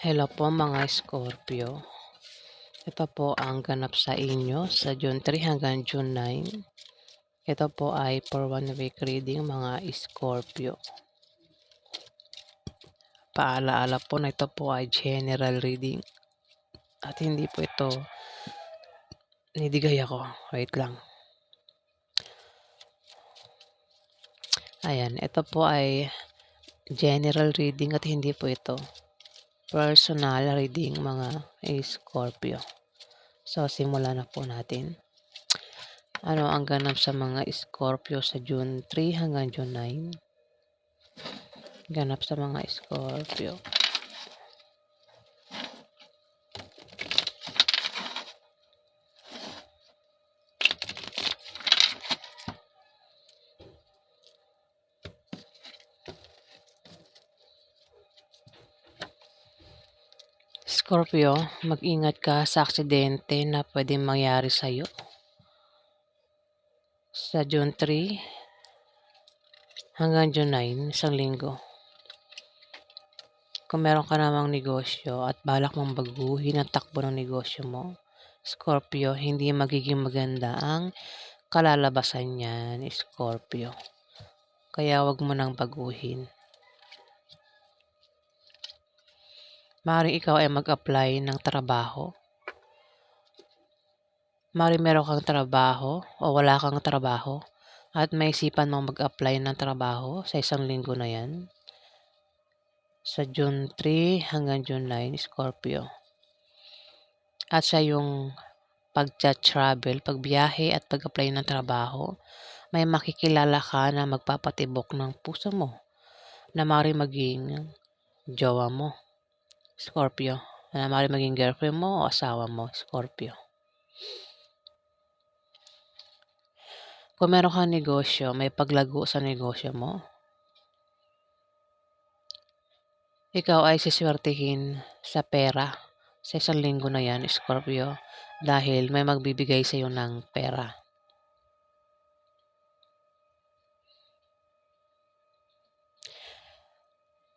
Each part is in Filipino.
Hello po mga Scorpio. Ito po ang ganap sa inyo sa June 3 hanggang June 9. Ito po ay for 1 week reading mga Scorpio. Paalaala po na ito po ay general reading. At hindi po ito nidigay ako. Wait lang. Ayan, ito po ay general reading at hindi po ito personal reading mga Scorpio. So, simulan na po natin. Ano ang ganap sa mga Scorpio sa June 3 hanggang June 9? Ganap sa mga Scorpio. Scorpio, mag-ingat ka sa aksidente na pwedeng mangyari sa iyo. Sa June 3 hanggang June 9, isang linggo. Kung meron ka namang negosyo at balak mong baguhin ang takbo ng negosyo mo, Scorpio, hindi magiging maganda ang kalalabasan niyan, Scorpio. Kaya wag mo nang baguhin. Maaaring ikaw ay mag-apply ng trabaho. Maaaring meron kang trabaho o wala kang trabaho at may isipan mong mag-apply ng trabaho sa isang linggo na yan. Sa June 3 hanggang June 9, Scorpio. At sa yung pagcha-travel, pagbiyahe at pag-apply ng trabaho, may makikilala ka na magpapatibok ng puso mo na maaaring maging jowa mo, Scorpio. Na maaaring maging girlfriend mo o asawa mo, Scorpio. Kung meron kang negosyo, may paglago sa negosyo mo, ikaw ay siswertihin sa pera sa isang linggo na yan, Scorpio, dahil may magbibigay sa iyo ng pera.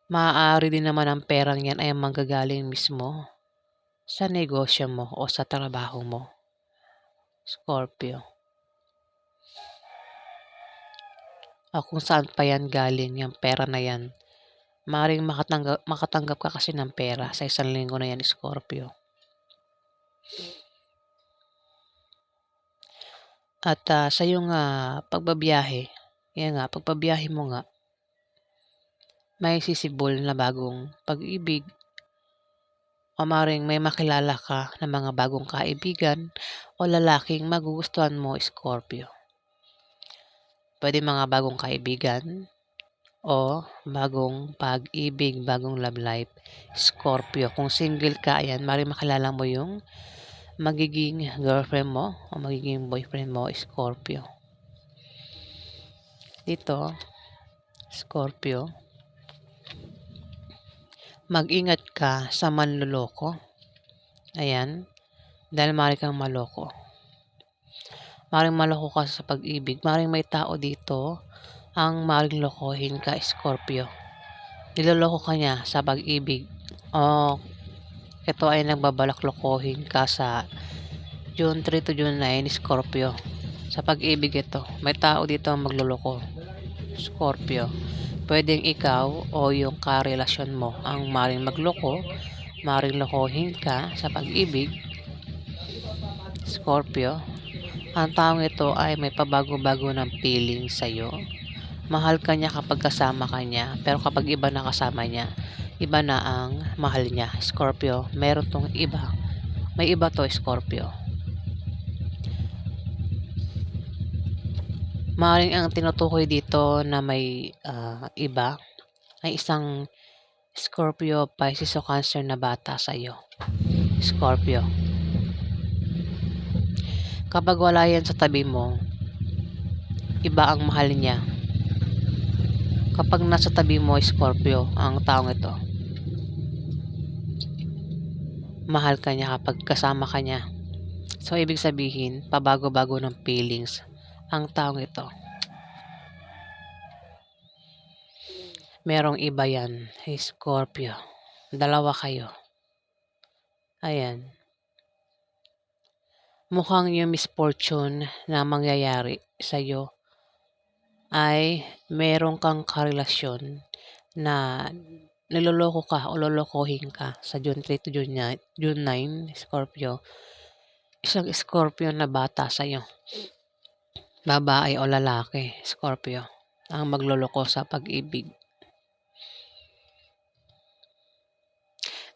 Maaari din naman ang perang yan ay manggagaling mismo sa negosyo mo o sa trabaho mo, Scorpio. O kung saan pa yan galing, yung pera na yan. Maaaring makatanggap ka kasi ng pera sa isang linggo na yan, Scorpio. At sa yung pagbabiyahe, yan nga, pagbabiyahe mo nga, may sisibol na bagong pag-ibig o maaaring may makilala ka ng mga bagong kaibigan o lalaking magugustuhan mo, Scorpio. Pwede mga bagong kaibigan o bagong pag-ibig, bagong love life, Scorpio. Kung single ka, ayan, maaaring makilala mo yung magiging girlfriend mo o magiging boyfriend mo, Scorpio. Dito, Scorpio, mag-ingat ka sa manloloko. Ayan, dahil maaaring kang maloko. Maaaring maloko ka sa pag-ibig. Maaaring may tao dito ang maaaring lokohin ka, Scorpio. Niloloko ka niya sa pag-ibig o ito ay nagbabalak lokohin ka sa June 3 to June 9, Scorpio. Sa pag-ibig ito, may tao dito ang magloloko, Scorpio. Pwedeng ikaw o yung karelasyon mo ang maaaring magloko, maaaring lokohin ka sa pag-ibig, Scorpio. Ang taong ito ay may pabago-bago ng feeling sa'yo. Mahal ka niya kapag kasama ka niya, pero kapag iba na kasama niya, iba na ang mahal niya, Scorpio. Meron tong iba. May iba to, Scorpio. Maaaring ang tinutukoy dito na may iba ay isang Scorpio, Pisces o Cancer na bata sa iyo, Scorpio. Kapag wala yan sa tabi mo, iba ang mahal niya. Kapag nasa tabi mo, Scorpio, ang taong ito, mahal ka niya kapag kasama ka niya. So, ibig sabihin, pabago-bago ng feelings ang taong ito. Merong iba yan, Scorpio. Dalawa kayo. Ayan. Mukhang yung misfortune na mangyayari sa'yo ay meron kang karelasyon na niloloko ka o lolokohin ka sa June 3 to June 9, Scorpio. Isang Scorpio na bata sa'yo, babae o lalaki, Scorpio, ang magloloko sa pag-ibig.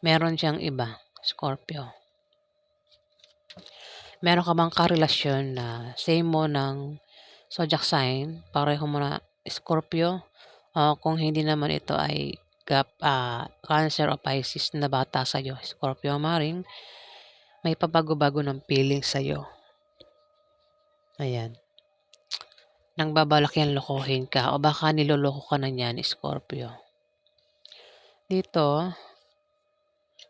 Meron siyang iba, Scorpio. Meron ka bang karelasyon na same mo ng zodiac sign, pareho mo na Scorpio? O kung hindi naman ito ay Cancer o Pisces na bata sa'yo, Scorpio, maring may pabago-bago ng feeling sa'yo. Ayan. Nang babalak yan lokohin ka o baka niloloko ka na niyan, Scorpio. Dito,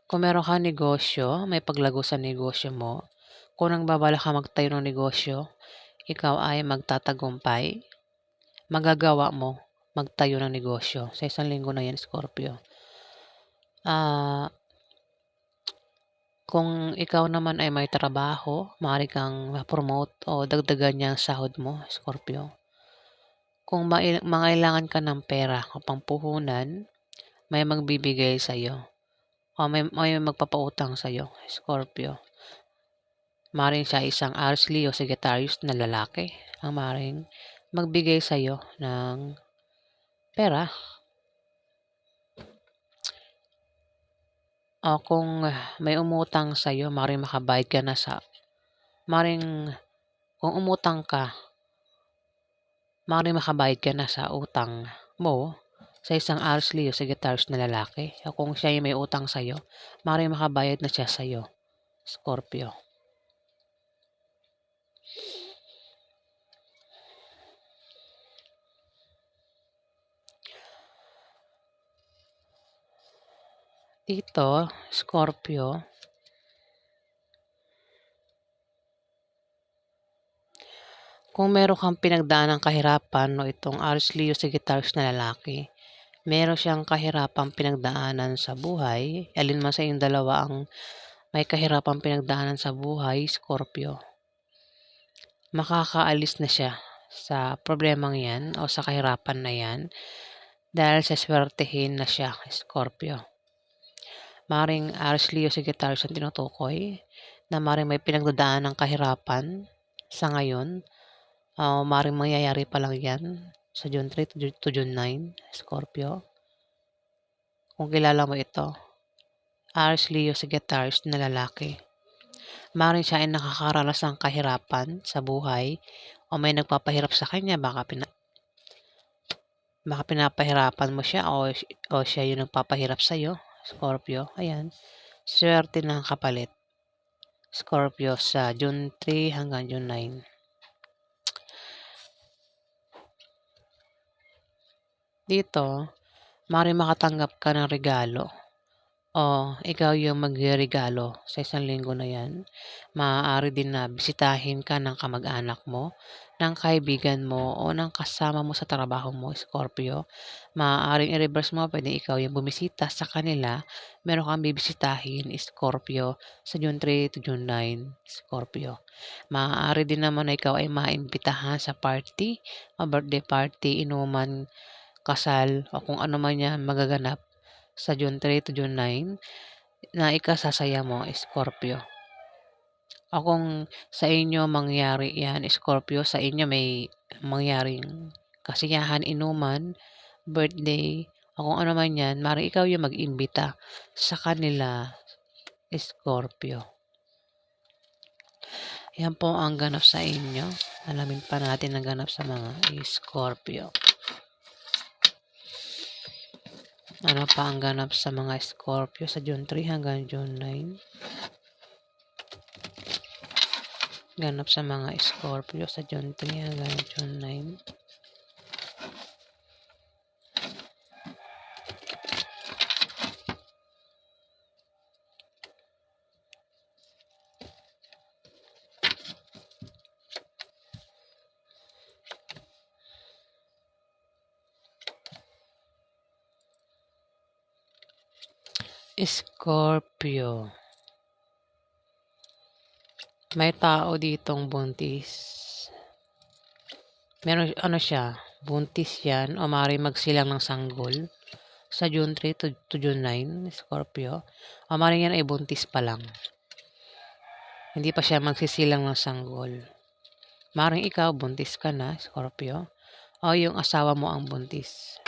kung meron kang negosyo, may paglago sa negosyo mo. Kung nang babalak ka magtayo ng negosyo, ikaw ay magtatagumpay. Magagawa mo magtayo ng negosyo. Sa isang linggo na yan, Scorpio. Kung ikaw naman ay may trabaho, maaari kang ma-promote o dagdagan niya ang sahod mo, Scorpio. Kung mangailangan ka ng pera o pampuhunan, may magbibigay sa'yo o may magpapautang sa'yo, Scorpio. Maring siya isang Aries, Leo, Sagittarius na lalaki ang maring magbigay sa'yo ng pera. O kung may umutang sa'yo, maring makabayad ka na maring kung umutang ka, maring makabayad ka na sa utang mo sa isang Aries, Leo, Sagittarius na lalaki. O kung siya ay may utang sa'yo, maring makabayad na siya sa'yo, Scorpio. Dito, Scorpio, kung meron kang pinagdaan ng kahirapan no itong Aries, Leo, Sagittarius na lalaki, meron siyang kahirapang pinagdaanan sa buhay, alin man sa inyong dalawa ang may kahirapang pinagdaanan sa buhay, Scorpio, makakaalis na siya sa problemang yan o sa kahirapan na yan dahil sa swertehin na siya, Scorpio. Maring Aries, Leo, Sagittarius ang tinutukoy na maring may pinagdadaan ng kahirapan sa ngayon. Maring mangyayari pa lang yan sa June 3 to June 9, Scorpio. Kung kilala mo ito, Aries, Leo, Sagittarius na lalaki. Maring siya ay nakakaranas ng kahirapan sa buhay o may nagpapahirap sa kanya, baka pinapahirapan mo siya o siya yung nagpapahirap sa'yo, Scorpio. Ayan, swerte ng kapalit, Scorpio, sa June 3 hanggang June 9. Dito, maaaring makatanggap ka ng regalo o ikaw yung magre-regalo sa isang linggo na yan. Maaari din na bisitahin ka ng kamag-anak mo, ng kaibigan mo o ng kasama mo sa trabaho mo, Scorpio. Maaaring i-reverse mo, pwede ikaw yung bumisita sa kanila. Meron kang bibisitahin, Scorpio, sa June 3 to June 9, Scorpio. Maaari din naman na ikaw ay maimbitahan sa party o birthday party, inuman, kasal o kung ano man yan magaganap sa June 3 to June 9 na ikasasaya mo, Scorpio. O kung sa inyo mangyari yan, Scorpio, sa inyo may mangyaring kasiyahan, inuman, birthday, o kung ano man yan, mari ikaw yung mag-imbita sa kanila, Scorpio. Yan po ang ganap sa inyo. Alamin pa natin ang ganap sa mga Scorpio. Ano pa ang ganap sa mga Scorpio sa June 3 hanggang June 9? Ganap sa mga Scorpio sa June 3 hanggang June 9. Scorpio. May tao ditong buntis. Meron ano siya, buntis 'yan o maaaring magsilang ng sanggol sa June 3 to June 9, Scorpio. O maaaring 'yan ay buntis pa lang. Hindi pa siya magsisilang ng sanggol. Maaaring ikaw buntis ka na, Scorpio, o yung asawa mo ang buntis.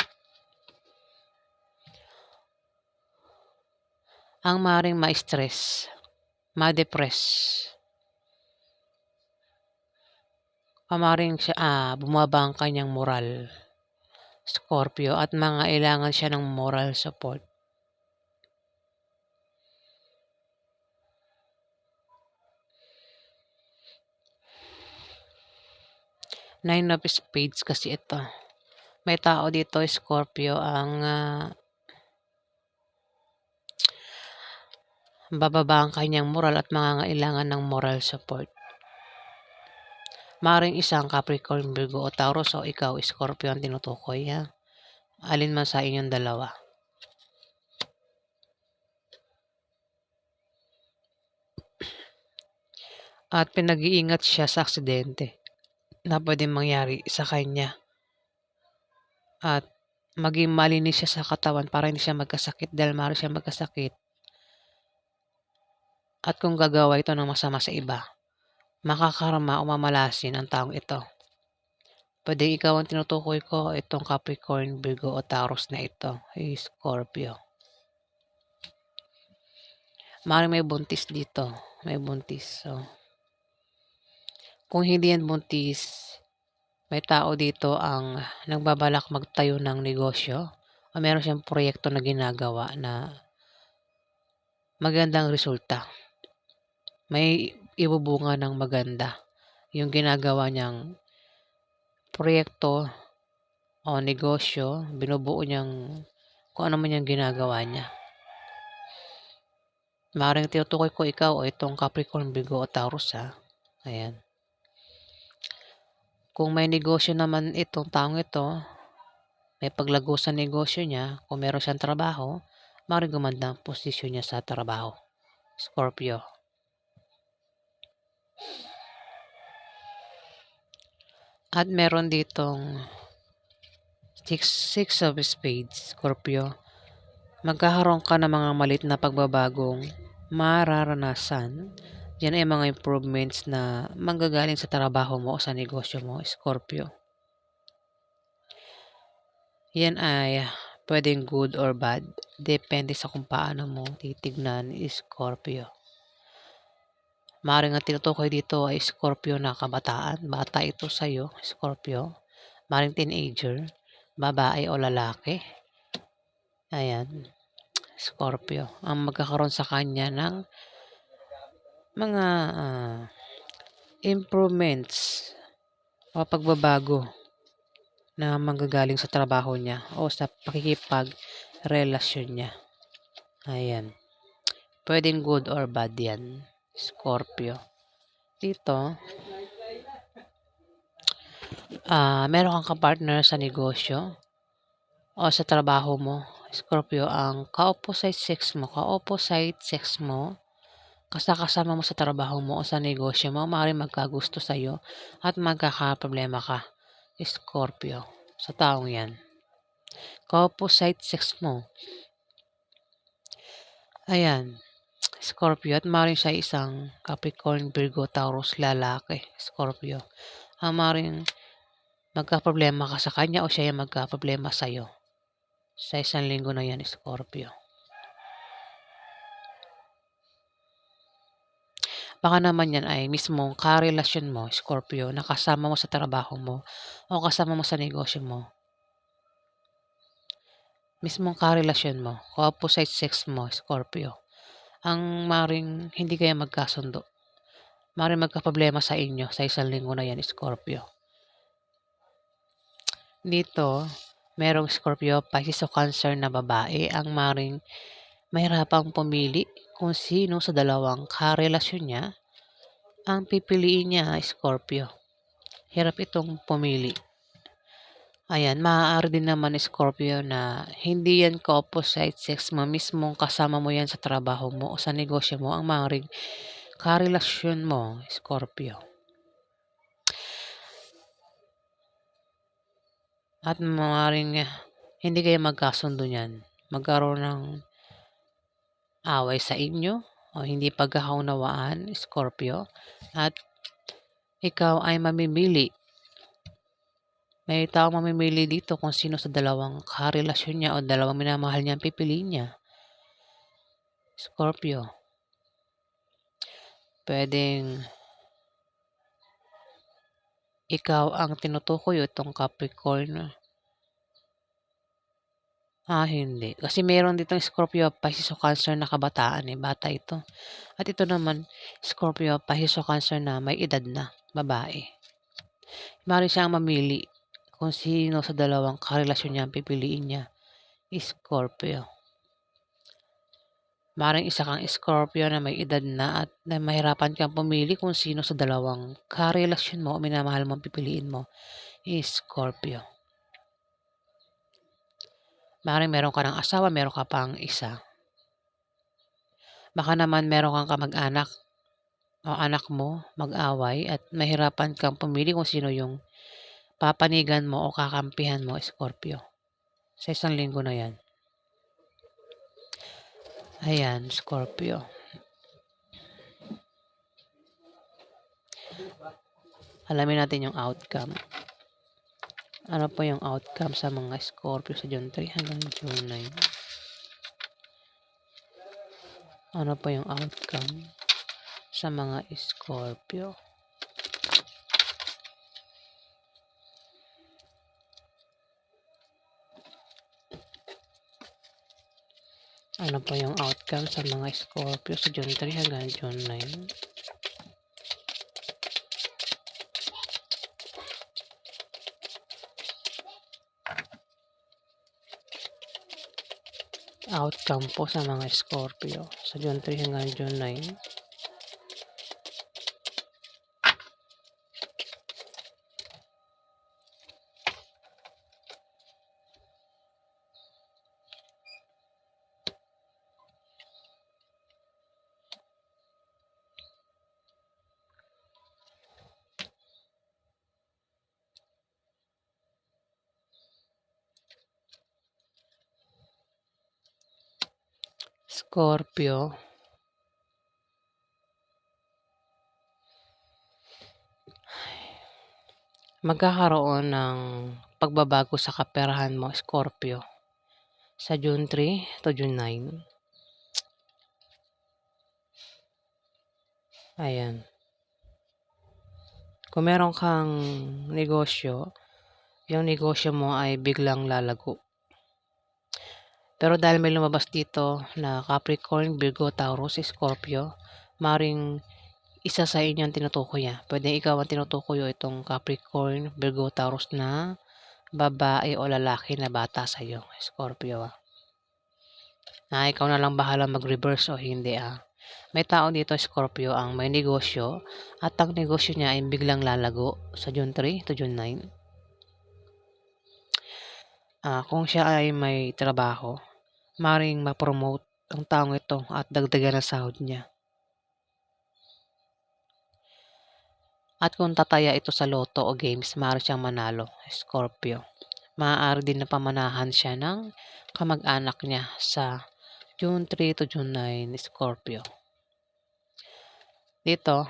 Ang maaaring ma-stress, ma-depress, o maaaring bumaba ang kanyang moral, Scorpio, at mangailangan siya ng moral support. Nine of Spades kasi ito. May tao dito, Scorpio, ang bababa ang kanyang moral at mangangailangan ng moral support. Maaaring isang Capricorn, Virgo o Taurus o ikaw, Scorpio, ang tinutukoy, ha? Alin man sa inyong dalawa. At pinag-iingat siya sa aksidente na pwedeng mangyari sa kanya. At maging malinis siya sa katawan para hindi siya magkasakit dahil maaari siya magkasakit. At kung gagawa ito ng masama sa iba, makakarama o mamalasin ang taong ito. Pwede ikaw ang tinutukoy ko, itong Capricorn, Virgo o Taurus na ito, ay Scorpio. Maaaring may buntis dito, may buntis. So, kung hindi yan buntis, may tao dito ang nagbabalak magtayo ng negosyo o meron siyang proyekto na ginagawa na magandang resulta. May ibubunga ng maganda yung ginagawa niyang proyekto o negosyo, binubuo niyang kung ano man yung ginagawa niya. Maaaring tinutukoy ko ikaw o itong Capricorn, Virgo o Taurus, ha. Ayan. Kung may negosyo naman itong taong ito, may paglago sa negosyo niya, kung meron siyang trabaho, maaaring gumanda ang posisyon niya sa trabaho, Scorpio. At meron ditong Six of Spades, Scorpio. Magkakaroon ka ng mga malit na pagbabagong mararanasan. Yan ay mga improvements na manggagaling sa trabaho mo o sa negosyo mo, Scorpio. Yan ay pwedeng good or bad. Depende sa kung paano mo titignan, Scorpio. Maaaring ang tinutukoy dito ay Scorpio na kabataan. Bata ito sa'yo, Scorpio. Maaaring teenager, babae o lalaki. Ayan, Scorpio. Ang magkakaroon sa kanya ng mga improvements o pagbabago na manggagaling sa trabaho niya o sa pakikipag-relasyon niya. Ayan. Pwedeng good or bad yan, Scorpio. Dito, meron kang kapartner sa negosyo o sa trabaho mo, Scorpio. Ang ka-opposite sex mo, kasama mo sa trabaho mo o sa negosyo mo, maaaring magkagusto sa'yo at magkakaproblema ka, Scorpio, sa taong yan. Ka-opposite sex mo. Ayan, Scorpio, at maaaring siya isang Capricorn, Virgo, Taurus, lalaki, Scorpio. Maaaring magkaproblema ka sa kanya o siya yung magkaproblema sa'yo sa isang linggo na yan, Scorpio. Baka naman yan ay mismong karelasyon mo, Scorpio, na kasama mo sa trabaho mo o kasama mo sa negosyo mo. Mismong karelasyon mo, opposite sex mo, Scorpio. Ang maring hindi kayo magkasundo. Maring magkaproblema sa inyo sa isang linggo na yan, Scorpio. Dito, merong Scorpio, Pisces o Cancer na babae ang maring mahirapang pumili kung sino sa dalawang karelasyon niya ang pipiliin niya, Scorpio. Hirap itong pumili. Ayan, maaari din naman, Scorpio, na hindi yan ka-opposite sex mo, mismong kasama mo yan sa trabaho mo o sa negosyo mo ang maaaring karelasyon mo, Scorpio. At maaaring hindi kayo magkasundo niyan. Magkaroon ng away sa inyo o hindi pagkakaunawaan, Scorpio. At ikaw ay mamimili. May tao mamimili dito kung sino sa dalawang karelasyon niya o dalawang minamahal niya ang pipiliin niya. Scorpio. Pwedeng ikaw ang tinutukoy o itong Capricorn. Hindi. Kasi meron ditong Scorpio, Pisces o Cancer na kabataan bata ito. At ito naman, Scorpio, Pisces o Cancer na may edad na, babae. Maaari siyang mamili kung sino sa dalawang karelasyon niya ang pipiliin niya. Scorpio. Maaaring isa kang Scorpio na may edad na at na mahirapan kang pumili kung sino sa dalawang karelasyon mo o minamahal mo ang pipiliin mo. Scorpio. Maaaring meron ka ng asawa, meron ka pang isa. Baka naman meron kang kamag-anak o anak mo mag-away at mahirapan kang pumili kung sino yung papanigan mo o kakampihan mo, Scorpio. Sa isang linggo na yan. Ayan, Scorpio. Alamin natin yung outcome. Ano po yung outcome sa mga Scorpio sa June 3 hanggang June 9? Ano po yung outcome sa mga Scorpio? Ano po yung outcome sa mga Scorpio sa June 3 hanggang June 9? Outcome po sa mga Scorpio sa June 3 hanggang June 9. Scorpio. Magkakaroon ng pagbabago sa kaperahan mo, Scorpio, sa June 3 to June 9. Ayan. Kung meron kang negosyo, yung negosyo mo ay biglang lalago. Pero dahil may lumabas dito na Capricorn, Virgo, Taurus, Scorpio, maring isa sa inyo ang tinutukoy niya. Pwede ikaw ang tinutukoy o itong Capricorn, Virgo, Taurus na babae o lalaki na bata sa iyo, Scorpio. Ikaw na lang bahala mag-reverse o hindi. May tao dito, Scorpio, ang may negosyo at ang negosyo niya ay biglang lalago sa June 3 to June 9. Kung siya ay may trabaho, maring ma-promote ang taong ito at dagdagan ang sahod niya. At kung tataya ito sa loto o games, maaari siyang manalo, Scorpio. Maaari din na pamanahan siya ng kamag-anak niya sa June 3 to June 9, Scorpio. Dito,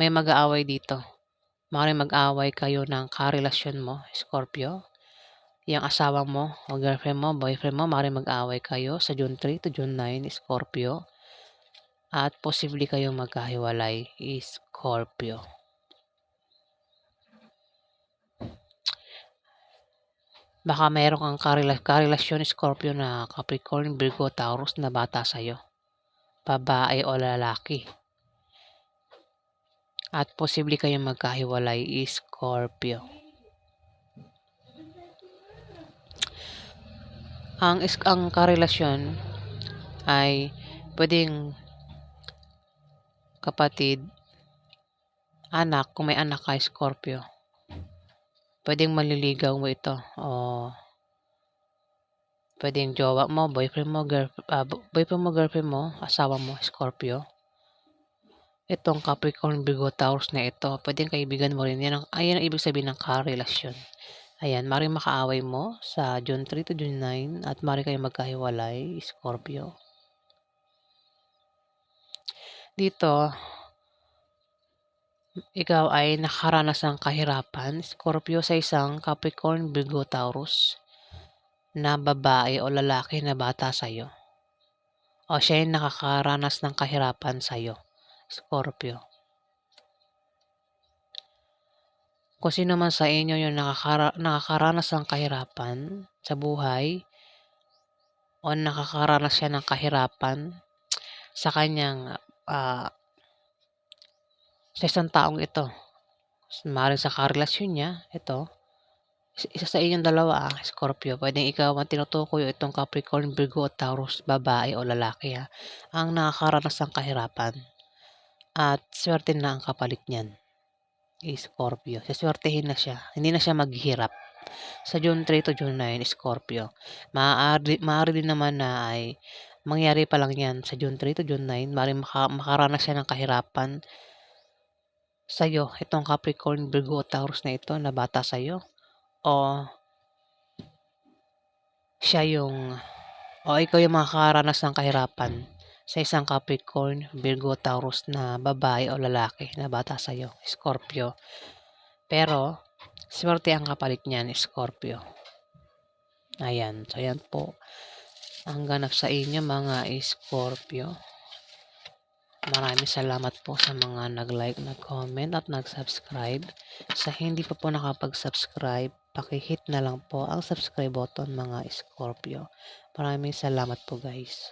may mag-aaway dito. Maaari mag-aaway kayo ng karelasyon mo, Scorpio. Yung asawa mo o girlfriend mo, boyfriend mo, maaari mag-aaway kayo sa June 3 to June 9, Scorpio. At posible kayong magkahiwalay, Scorpio. Baka mayroon kang karelasyon, Scorpio, na Capricorn, Virgo, Taurus na bata sa'yo. Babae o lalaki. At posible kayong magkahiwalay, Scorpio. Ang karelasyon ay pwedeng kapatid, anak, kung may anak ka, Scorpio. Pwedeng maliligaw mo ito o pwedeng jowa mo, boyfriend mo, girlfriend mo, asawa mo, Scorpio. itong Capricorn Virgo Taurus na ito. Pwedeng kaibigan mo rin. Ayan ang ibig sabihin ng karelasyon. Ayan, maaaring makaaway mo sa June 3 to June 9 at maaaring kayong magkahiwalay, Scorpio. Dito, ikaw ay nakaranas ng kahirapan, Scorpio, sa isang Capricorn Virgo Taurus na babae o lalaki na bata sa'yo. O siya ay nakakaranas ng kahirapan sa'yo, Scorpio. Kung sino man sa inyo yung nakakaranas ng kahirapan sa buhay o nakakaranas siya ng kahirapan sa kanyang sa isang taong ito, maaaring sa karelasyon niya, ito, isa sa inyong dalawa, Scorpio, pwedeng ikaw ang tinutukoy o itong Capricorn, Virgo o Taurus, babae o lalaki, ang nakakaranas ng kahirapan at swerte na ang kapalit niyan, Scorpio. Saswertehin na siya, hindi na siya maghihirap. Sa June 3 to June 9, Scorpio. Maaari din naman na ay mangyari pa lang yan sa June 3 to June 9, maaaring makaranas siya ng kahirapan sa'yo, itong Capricorn, Virgo o Taurus na ito na bata sa'yo, o ikaw yung makakaranas ng kahirapan sa isang Capricorn, Virgo, Taurus na babae o lalaki na bata sa'yo, Scorpio. Pero, swerte ang kapalit niyan, Scorpio. Ayan. So, ayan po ang ganap sa inyo, mga Scorpio. Maraming salamat po sa mga nag-like, nag-comment at nag-subscribe. Sa hindi pa po nakapag-subscribe, paki-hit na lang po ang subscribe button, mga Scorpio. Maraming salamat po, guys.